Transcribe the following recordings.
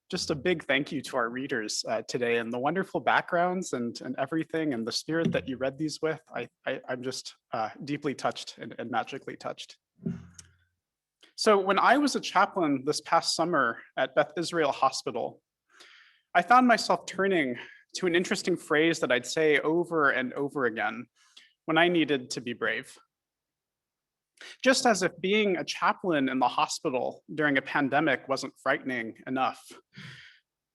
just a big thank you to our readers today and the wonderful backgrounds and everything and the spirit that you read these with. I'm just deeply touched and magically touched. So when I was a chaplain this past summer at Beth Israel Hospital, I found myself turning to an interesting phrase that I'd say over and over again when I needed to be brave. Just as if being a chaplain in the hospital during a pandemic wasn't frightening enough,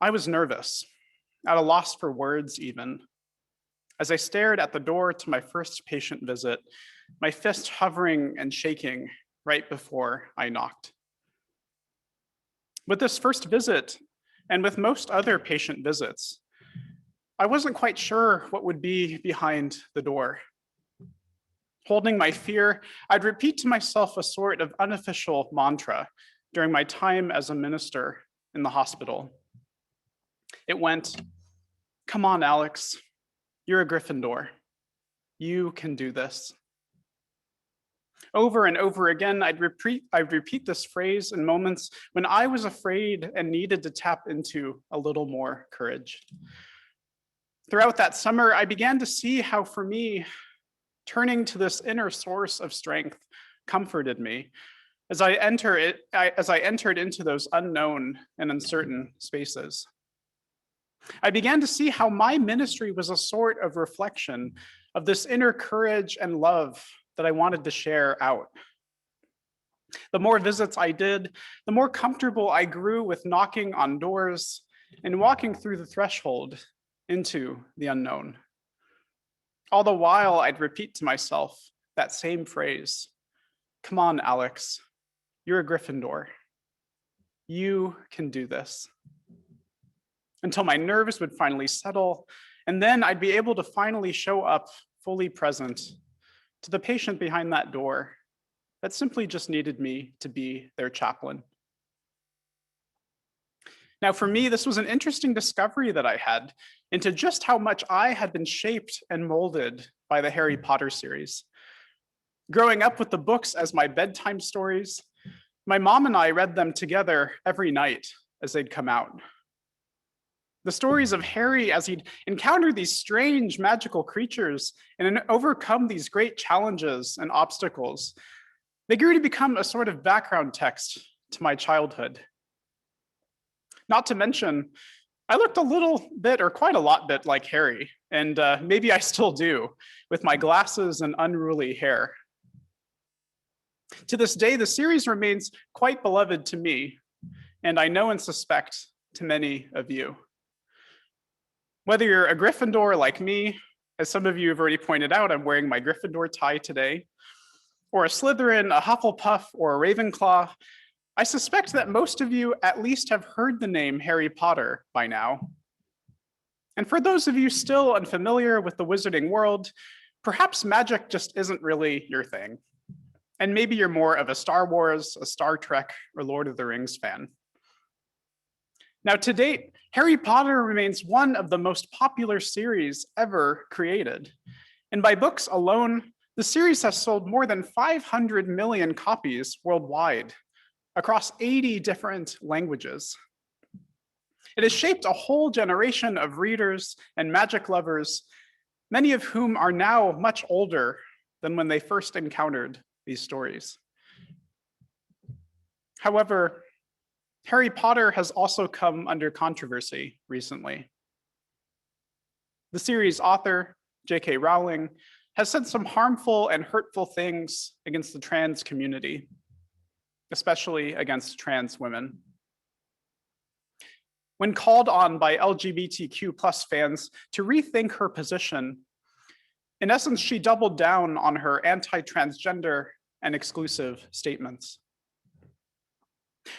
I was nervous, at a loss for words even, as I stared at the door to my first patient visit, my fist hovering and shaking right before I knocked. With this first visit, and with most other patient visits, I wasn't quite sure what would be behind the door. Holding my fear, I'd repeat to myself a sort of unofficial mantra during my time as a minister in the hospital. It went, "Come on, Alex, you're a Gryffindor. You can do this." Over and over again, I'd repeat this phrase in moments when I was afraid and needed to tap into a little more courage. Throughout that summer, I began to see how, for me, turning to this inner source of strength comforted me as I entered into those unknown and uncertain spaces. I began to see how my ministry was a sort of reflection of this inner courage and love that I wanted to share out. The more visits I did, the more comfortable I grew with knocking on doors and walking through the threshold into the unknown. All the while, I'd repeat to myself that same phrase, "Come on, Alex, you're a Gryffindor. You can do this." Until my nerves would finally settle, and then I'd be able to finally show up fully present to the patient behind that door that simply just needed me to be their chaplain. Now, for me, this was an interesting discovery that I had into just how much I had been shaped and molded by the Harry Potter series. Growing up with the books as my bedtime stories, my mom and I read them together every night as they'd come out. The stories of Harry as he'd encounter these strange magical creatures and overcome these great challenges and obstacles, they grew to become a sort of background text to my childhood. Not to mention, I looked a little bit, or quite a lot bit, like Harry, and maybe I still do, with my glasses and unruly hair. To this day, the series remains quite beloved to me, and I know and suspect to many of you. Whether you're a Gryffindor like me, as some of you have already pointed out, I'm wearing my Gryffindor tie today, or a Slytherin, a Hufflepuff, or a Ravenclaw, I suspect that most of you at least have heard the name Harry Potter by now. And for those of you still unfamiliar with the wizarding world, perhaps magic just isn't really your thing. And maybe you're more of a Star Wars, a Star Trek, or Lord of the Rings fan. Now, to date, Harry Potter remains one of the most popular series ever created. And by books alone, the series has sold more than 500 million copies worldwide, across 80 different languages. It has shaped a whole generation of readers and magic lovers, many of whom are now much older than when they first encountered these stories. However, Harry Potter has also come under controversy recently. The series author, J.K. Rowling, has said some harmful and hurtful things against the trans community, especially against trans women. When called on by LGBTQ+ fans to rethink her position, in essence, she doubled down on her anti-transgender and exclusive statements.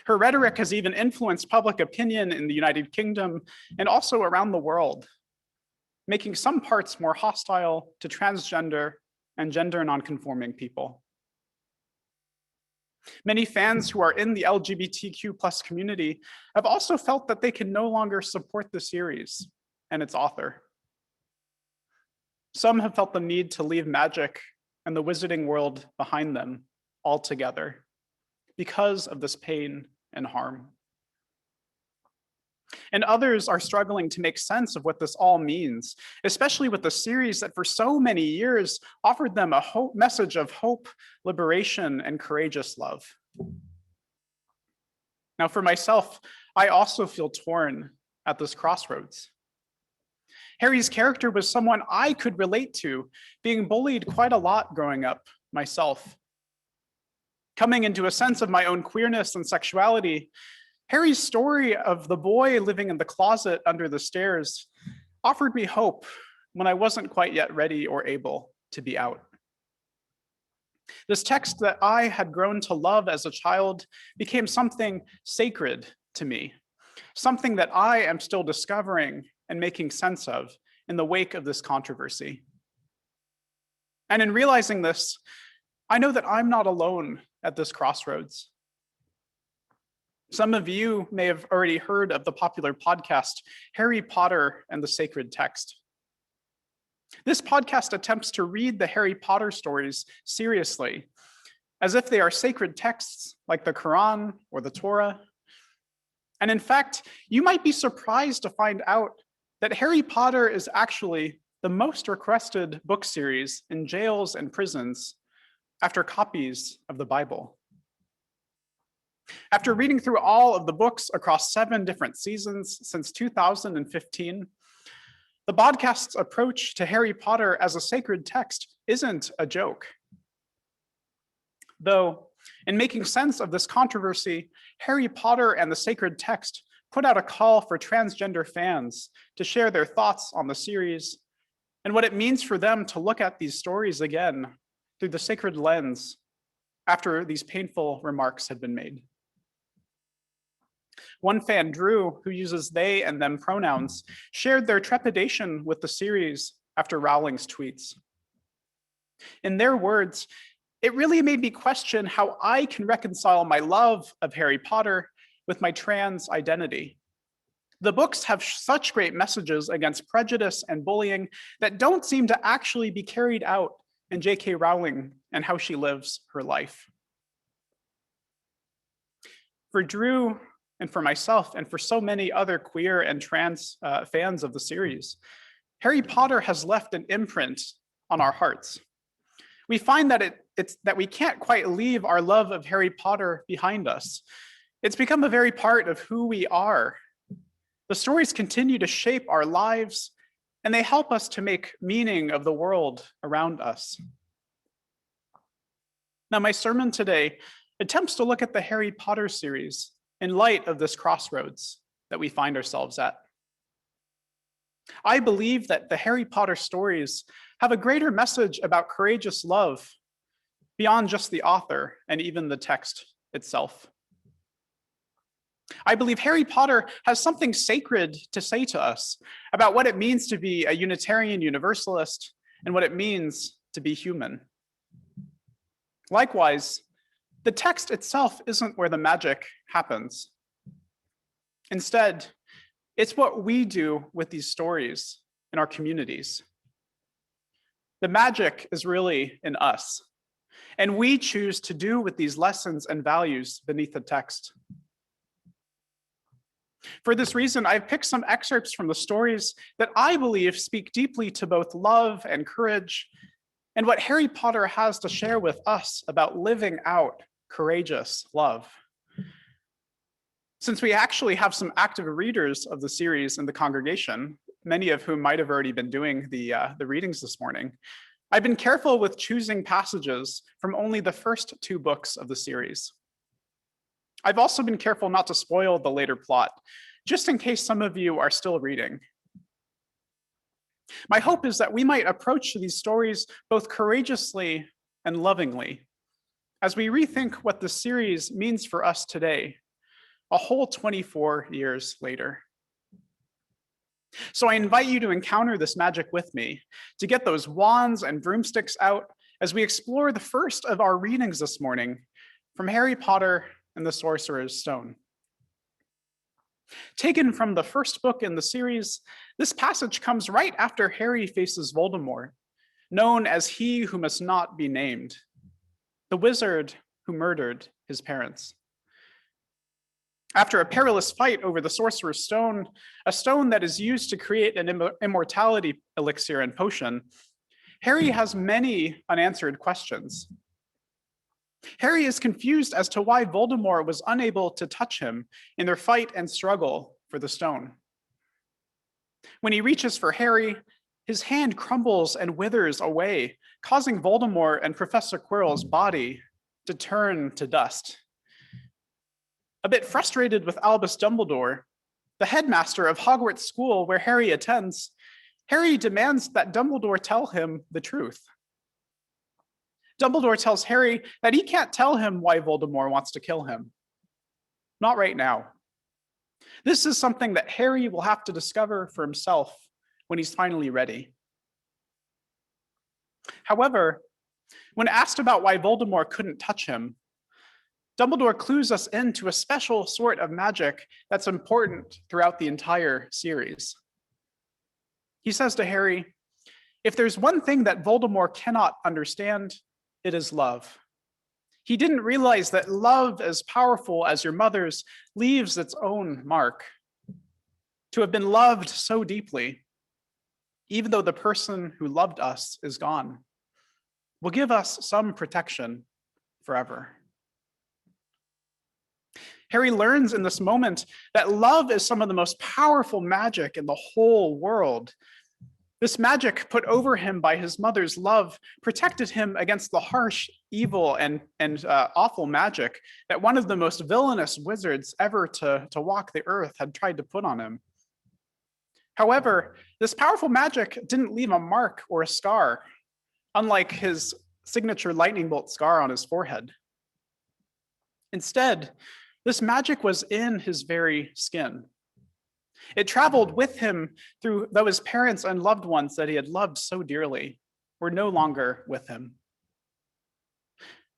Her rhetoric has even influenced public opinion in the United Kingdom and also around the world, making some parts more hostile to transgender and gender nonconforming people. Many fans who are in the LGBTQ+ community have also felt that they can no longer support the series and its author. Some have felt the need to leave magic and the wizarding world behind them altogether because of this pain and harm. And others are struggling to make sense of what this all means, especially with the series that for so many years offered them a message of hope, liberation, and courageous love. Now, for myself, I also feel torn at this crossroads. Harry's character was someone I could relate to, being bullied quite a lot growing up myself. Coming into a sense of my own queerness and sexuality, Harry's story of the boy living in the closet under the stairs offered me hope when I wasn't quite yet ready or able to be out. This text that I had grown to love as a child became something sacred to me, something that I am still discovering and making sense of in the wake of this controversy. And in realizing this, I know that I'm not alone at this crossroads. Some of you may have already heard of the popular podcast, Harry Potter and the Sacred Text. This podcast attempts to read the Harry Potter stories seriously, as if they are sacred texts like the Quran or the Torah. And in fact, you might be surprised to find out that Harry Potter is actually the most requested book series in jails and prisons after copies of the Bible. After reading through all of the books across 7 different seasons since 2015, the podcast's approach to Harry Potter as a sacred text isn't a joke. Though, in making sense of this controversy, Harry Potter and the Sacred Text put out a call for transgender fans to share their thoughts on the series and what it means for them to look at these stories again through the sacred lens after these painful remarks had been made. One fan, Drew, who uses they and them pronouns, shared their trepidation with the series after Rowling's tweets. In their words, it really made me question how I can reconcile my love of Harry Potter with my trans identity. The books have such great messages against prejudice and bullying that don't seem to actually be carried out in J.K. Rowling and how she lives her life. For Drew, and for myself, and for so many other queer and trans fans of the series, Harry Potter has left an imprint on our hearts. We find that that we can't quite leave our love of Harry Potter behind us. It's become a very part of who we are. The stories continue to shape our lives, and they help us to make meaning of the world around us. Now, my sermon today attempts to look at the Harry Potter series in light of this crossroads that we find ourselves at. I believe that the Harry Potter stories have a greater message about courageous love beyond just the author and even the text itself. I believe Harry Potter has something sacred to say to us about what it means to be a Unitarian Universalist and what it means to be human. Likewise, the text itself isn't where the magic happens. Instead, it's what we do with these stories in our communities. The magic is really in us, and we choose to do with these lessons and values beneath the text. For this reason, I've picked some excerpts from the stories that I believe speak deeply to both love and courage, and what Harry Potter has to share with us about living out courageous love. Since we actually have some active readers of the series in the congregation, many of whom might have already been doing the readings this morning, I've been careful with choosing passages from only the first 2 books of the series. I've also been careful not to spoil the later plot, just in case some of you are still reading. My hope is that we might approach these stories both courageously and lovingly as we rethink what the series means for us today, a whole 24 years later. So I invite you to encounter this magic with me, to get those wands and broomsticks out as we explore the first of our readings this morning from Harry Potter and the Sorcerer's Stone. Taken from the first book in the series, this passage comes right after Harry faces Voldemort, known as He Who Must Not Be Named, the wizard who murdered his parents. After a perilous fight over the Sorcerer's Stone, a stone that is used to create an immortality elixir and potion, Harry has many unanswered questions. Harry is confused as to why Voldemort was unable to touch him in their fight and struggle for the stone. When he reaches for Harry, his hand crumbles and withers away, causing Voldemort and Professor Quirrell's body to turn to dust. A bit frustrated with Albus Dumbledore, the headmaster of Hogwarts School where Harry attends, Harry demands that Dumbledore tell him the truth. Dumbledore tells Harry that he can't tell him why Voldemort wants to kill him. Not right now. This is something that Harry will have to discover for himself when he's finally ready. However, when asked about why Voldemort couldn't touch him, Dumbledore clues us into a special sort of magic that's important throughout the entire series. He says to Harry, if there's one thing that Voldemort cannot understand, it is love. He didn't realize that love as powerful as your mother's leaves its own mark. To have been loved so deeply, even though the person who loved us is gone, will give us some protection forever. Harry learns in this moment that love is some of the most powerful magic in the whole world. This magic put over him by his mother's love protected him against the harsh, evil, and awful magic that one of the most villainous wizards ever to walk the earth had tried to put on him. However, this powerful magic didn't leave a mark or a scar, unlike his signature lightning bolt scar on his forehead. Instead, this magic was in his very skin. It traveled with him though his parents and loved ones that he had loved so dearly were no longer with him.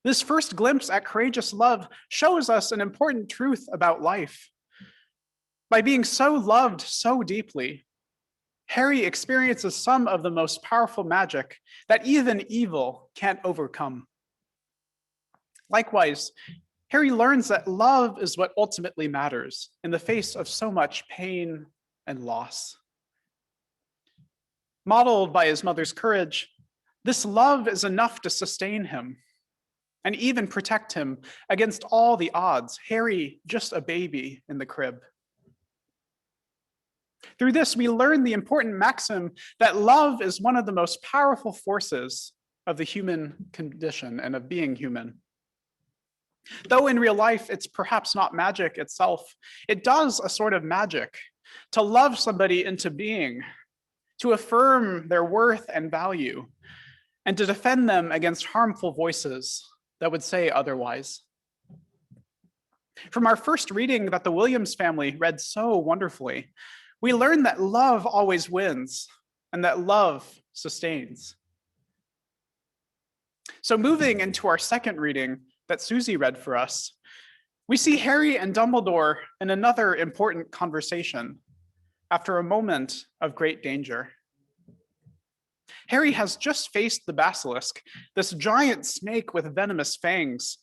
This first glimpse at courageous love shows us an important truth about life. By being so loved so deeply, Harry experiences some of the most powerful magic that even evil can't overcome. Likewise, Harry learns that love is what ultimately matters in the face of so much pain and loss. Modeled by his mother's courage, this love is enough to sustain him and even protect him against all the odds, Harry just a baby in the crib. Through this, we learn the important maxim that love is one of the most powerful forces of the human condition and of being human. Though in real life, it's perhaps not magic itself, it does a sort of magic to love somebody into being, to affirm their worth and value, and to defend them against harmful voices that would say otherwise. From our first reading that the Williams family read so wonderfully, we learn that love always wins and that love sustains. So moving into our second reading that Susie read for us, we see Harry and Dumbledore in another important conversation after a moment of great danger. Harry has just faced the basilisk, this giant snake with venomous fangs,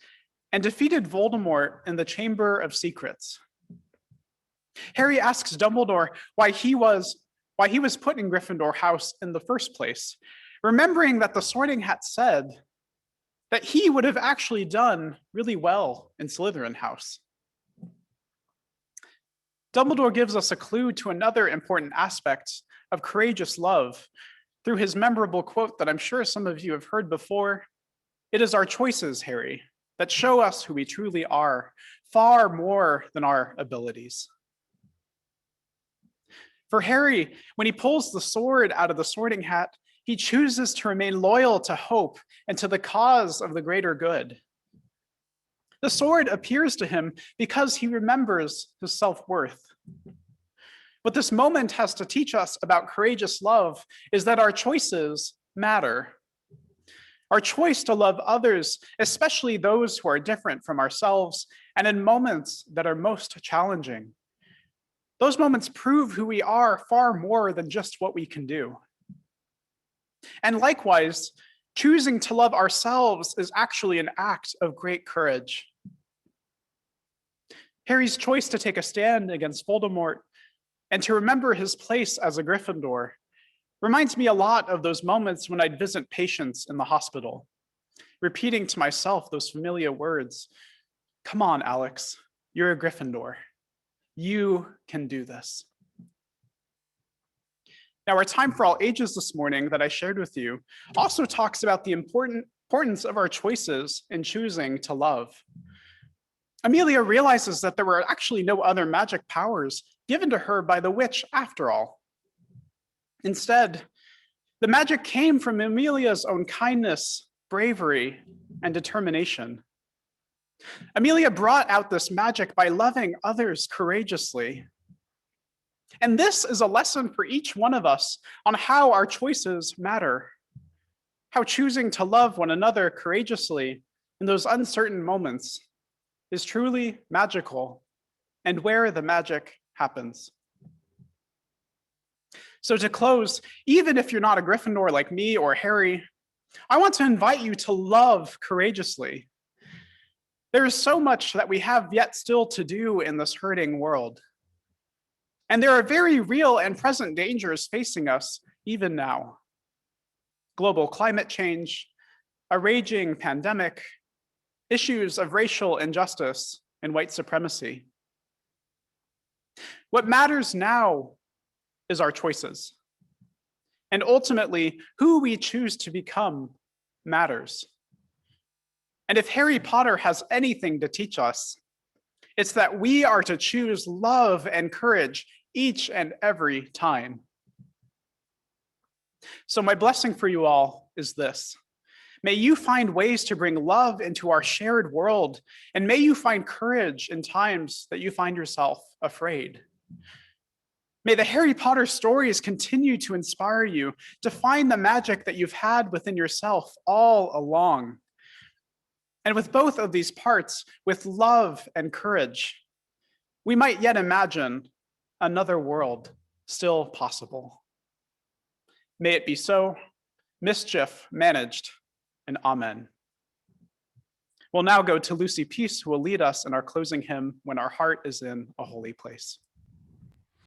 and defeated Voldemort in the Chamber of Secrets. Harry asks Dumbledore why he was put in Gryffindor House in the first place, remembering that the Sorting Hat said that he would have actually done really well in Slytherin House. Dumbledore gives us a clue to another important aspect of courageous love through his memorable quote that I'm sure some of you have heard before. It is our choices, Harry, that show us who we truly are, far more than our abilities. For Harry, when he pulls the sword out of the Sorting Hat, he chooses to remain loyal to hope and to the cause of the greater good. The sword appears to him because he remembers his self-worth. What this moment has to teach us about courageous love is that our choices matter. Our choice to love others, especially those who are different from ourselves, and in moments that are most challenging. Those moments prove who we are far more than just what we can do. And likewise, choosing to love ourselves is actually an act of great courage. Harry's choice to take a stand against Voldemort and to remember his place as a Gryffindor reminds me a lot of those moments when I'd visit patients in the hospital, repeating to myself those familiar words. Come on, Alex, you're a Gryffindor. You can do this. Now, our Time for All Ages this morning that I shared with you also talks about the importance of our choices in choosing to love. Amelia realizes that there were actually no other magic powers given to her by the witch after all. Instead, the magic came from Amelia's own kindness, bravery, and determination. Amelia brought out this magic by loving others courageously. And this is a lesson for each one of us on how our choices matter, how choosing to love one another courageously in those uncertain moments is truly magical, and where the magic happens. So to close, even if you're not a Gryffindor like me or Harry, I want to invite you to love courageously. There is so much that we have yet still to do in this hurting world. And there are very real and present dangers facing us even now. Global climate change, a raging pandemic, issues of racial injustice and white supremacy. What matters now is our choices. And ultimately, who we choose to become matters. And if Harry Potter has anything to teach us, it's that we are to choose love and courage each and every time. So my blessing for you all is this. May you find ways to bring love into our shared world, and may you find courage in times that you find yourself afraid. May the Harry Potter stories continue to inspire you to find the magic that you've had within yourself all along. And with both of these parts, with love and courage, we might yet imagine another world still possible. May it be so, mischief managed, and amen. We'll now go to Lucy Peace, who will lead us in our closing hymn, When Our Heart is in a Holy Place.